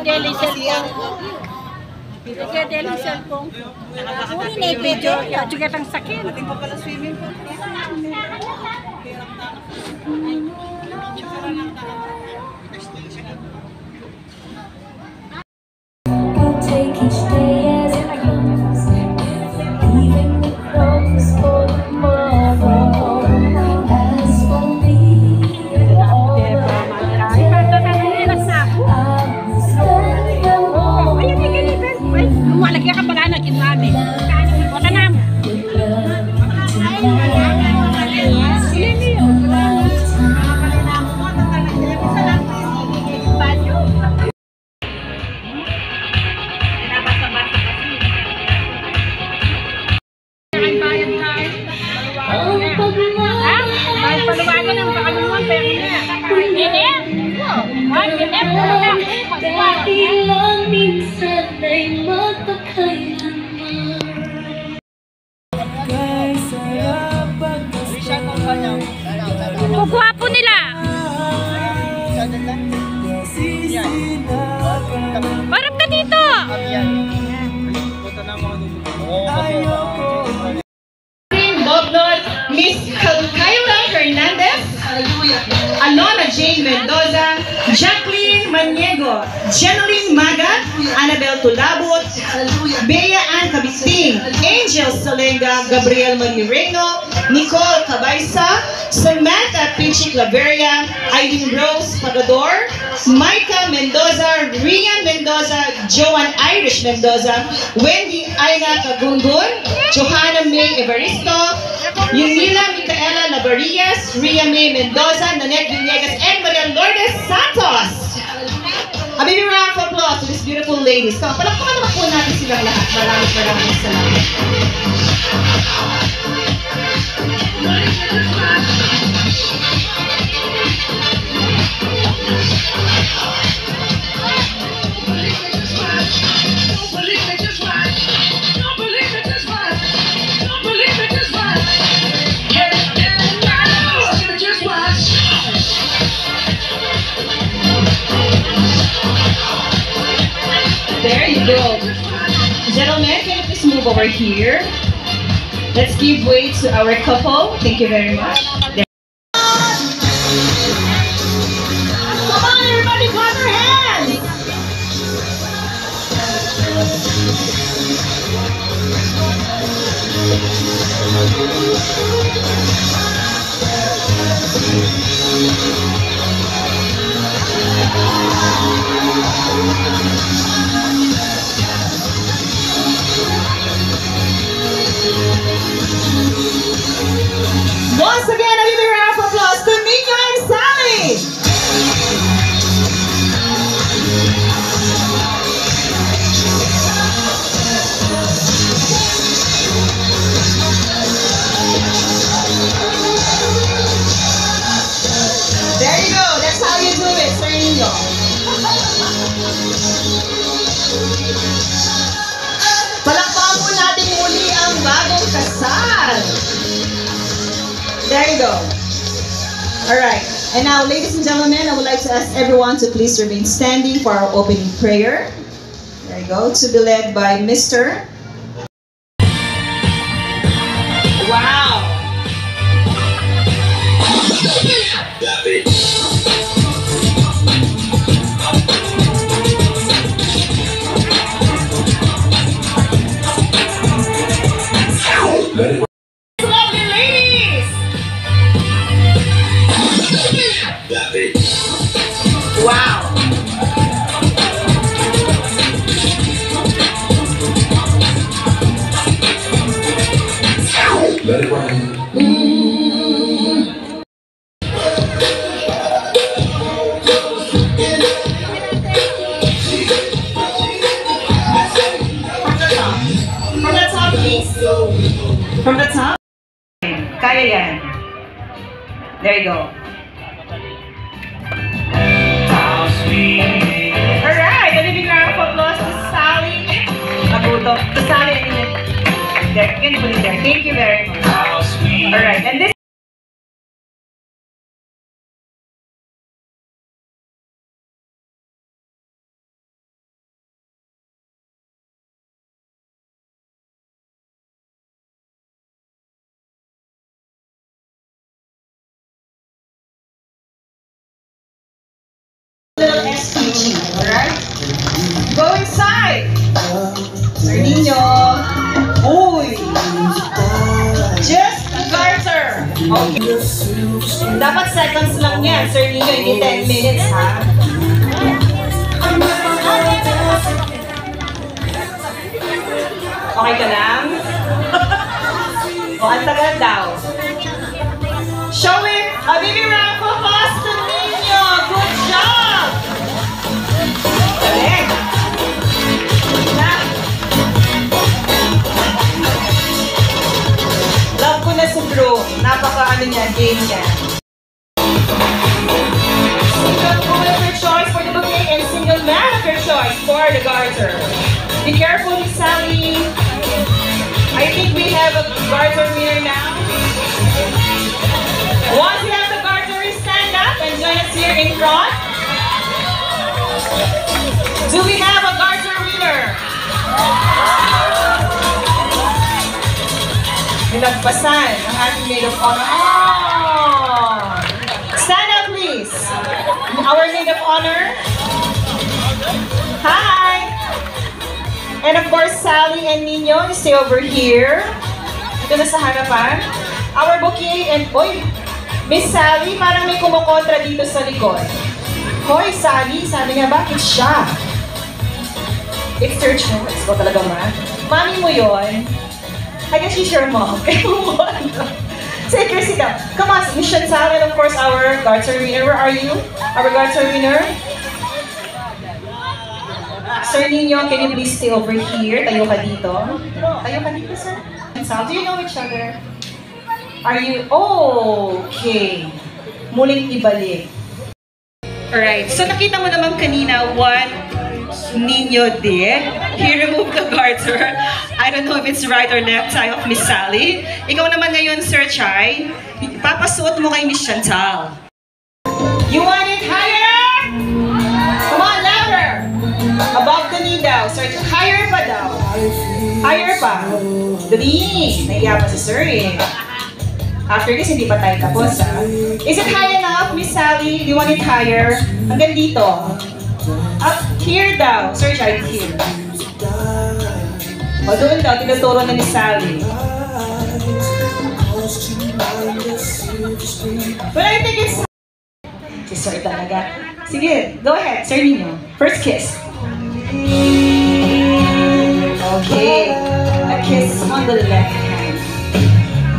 Daily cellphone. Daily cellphone. Kunin na i-video. Juga tang sakit. Ating pa pala swimming pool. Take each day as it comes, even the crumbs for tomorrow. As for me, all I will stand alone. Malaki ka pala na kinami. Wala na. Paluwagan ang pakalungan, pero Dahil lang minsan ay magpakailanman. Gwapo nila. Parang ka dito. Miss Kayla Hernandez, Alona Jane Mendoza, Jacqueline Maniego, Jeneline Maga, Annabel Tulabot, Bea Ann Cabiting, Angel Salenga, Gabriel Manireno, Nicole Cabaysa, Samantha Pinchi Claveria, Eileen Rose Pagador, Micah Mendoza, Rian Mendoza, Joan Irish Mendoza, Wendy Aina Kagungun, Johanna May Evaristo, Yunila Micaela Labarias, Ria May Mendoza, Nanette Villegas, and Maria Lourdes Santos. A big round of applause to these beautiful ladies. Come on, palakpakan naman po natin silang lahat. Maraming salamat. There you go. Gentlemen, can you please move over here? Let's give way to our couple. Thank you very much. Come on, everybody, clap your hands! Once again, a big round of applause to Mika and Sally! There you go, that's how you do it, Sir Nino. Palakpakan po natin muli ang bagong kasal. There you go. Alright, and now ladies and gentlemen, I would like to ask everyone to please remain standing for our opening prayer. There you go, to be led by Mr. Wow! Lovely ladies! Wow! Let it run. From the top. Kaya yan. There you go. How sweet beautifully there. Thank you very much. Alright, and this little SPG, alright? Go inside! Sir Nino! Uy! Just a garter! Okay. Dapat seconds lang yan, Sir Nino, hindi 10 minutes, ha? Okay ka lang? O, ang tagal daw. Show it! A baby round of applause to Nino! Good job! Galing! Na. Love ko na si Bro. Napaka-ano niya, game niya. Single woman of your choice for the bouquet and single man of your choice for the garter. Be careful, Miss Sally. I think we have a garter here now. Once you have the garter, stand up and join us here in front. Do we have a garter winner? Nilagpasan ang ating maid of honor. Oh! Stand up, please. Our maid of honor. Hi! And of course, Sally and Nino, you stay over here. Dito na sa harapan. Our bouquet and... Oy! Miss Sally, parang may kumukontra dito sa likod. Hoy, Sally, sabi nga, bakit siya? It's your choice. Ikaw talaga, ma? Mami mo yon. I guess she's your mom. Say, Chrissy ka. Come on, Miss Chantal, and of course, our garter winner. Where are you? Our garter winner? Sir Nino, can you please stay over here? Tayo ka dito. Tayo ka dito, sir. Chantal, do you know each other? Are you... Oh, okay. Muling ibalik. Alright, so nakita mo naman kanina what Nino did. He removed the garter. I don't know if it's right or left side of Miss Sally. Ikaw naman ngayon, Sir Chai. Papasuot mo kay Miss Chantal. You want it higher? Come on, louder! Above the knee daw. Sir, higher pa daw. Higher pa. 3. Nahiya pa si Sir eh. After this, hindi pa tayo tapos, ha? Is it high enough, Miss Sally? Do you want it higher? Hanggang dito. Up here daw. Sir, right here. O, doon daw. Tinuturo na Miss Sally. But I think it's... Si Sir talaga. Sige, go ahead. Sir Nino. First kiss. Okay. A kiss on the left hand.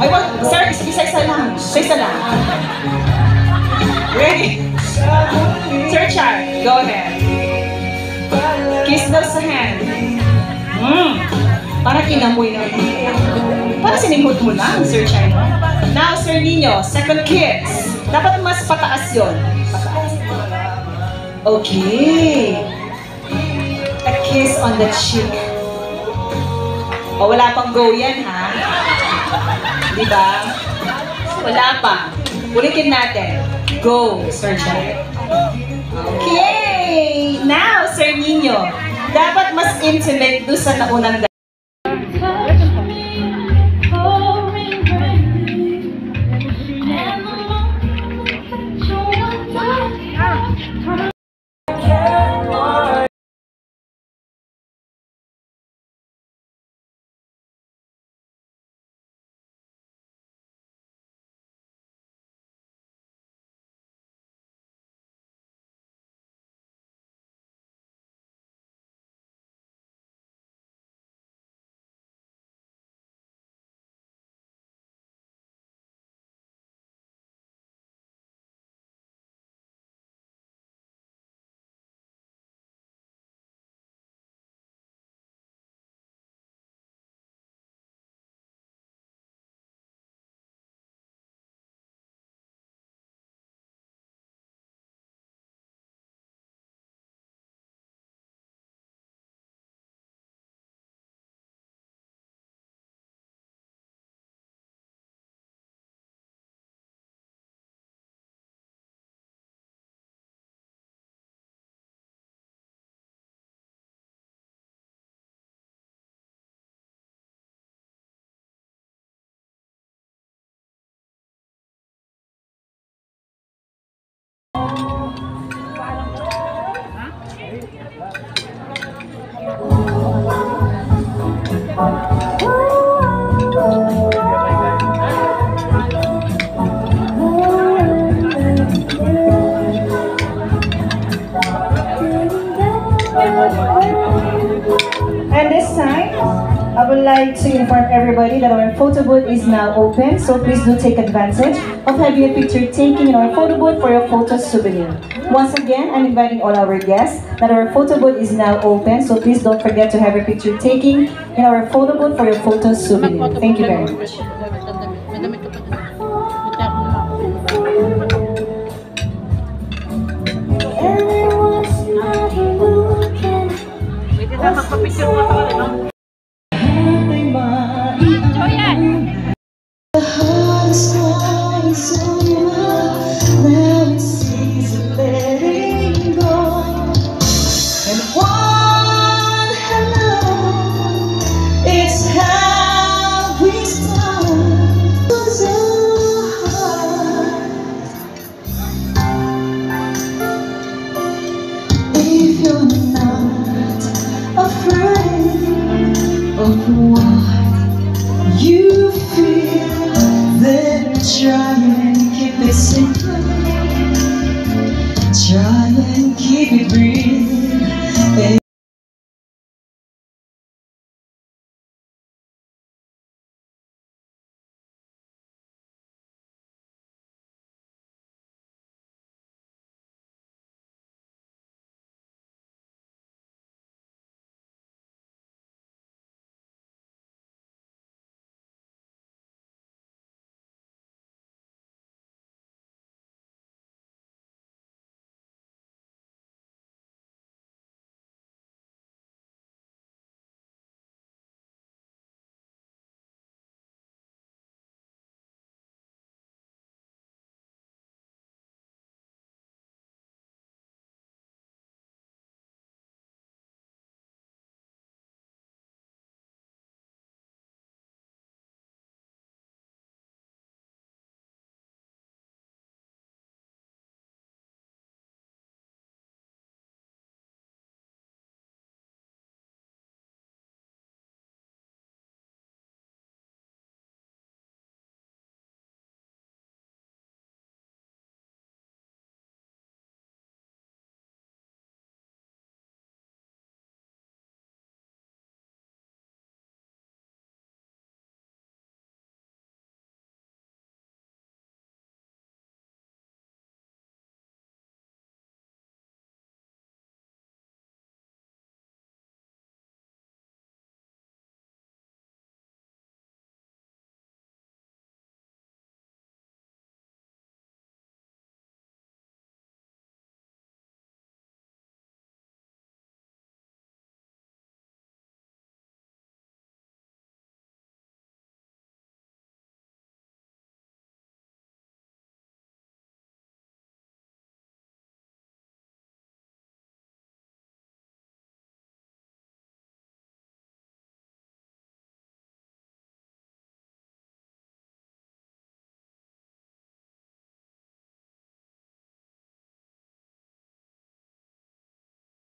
Ay, wag, sir, isa-isa lang. Isa-isa lang. Ready? Sir Char, go ahead. Kiss daw sa hand. Parang inamoy na. Parang sinimot mo lang, Sir Char. Now, Sir Nino, second kiss. Dapat mas pataas yun. Pataas. Okay. A kiss on the cheek. O, wala pang go yan, ha? Diba? Wala pa. Ulitin natin. Go, Sir Chai. Okay! Now, Sir Nino, dapat mas intimate doon sa naunang And this time, I would like to inform everybody that our photo booth is now open, so please do take advantage of having a picture taken in our photo booth for your photo souvenir. Once again, I'm inviting all our guests that our photo booth is now open, so please don't forget to have a picture taken in our photo booth for your photo souvenir. Thank you very much. Everyone's not looking. Pwede na magpapicture mo sa ano. Joyan! The heart is falling so much. Now it's easy letting go. And one hello, it's how we start. So hard. If you're not afraid of what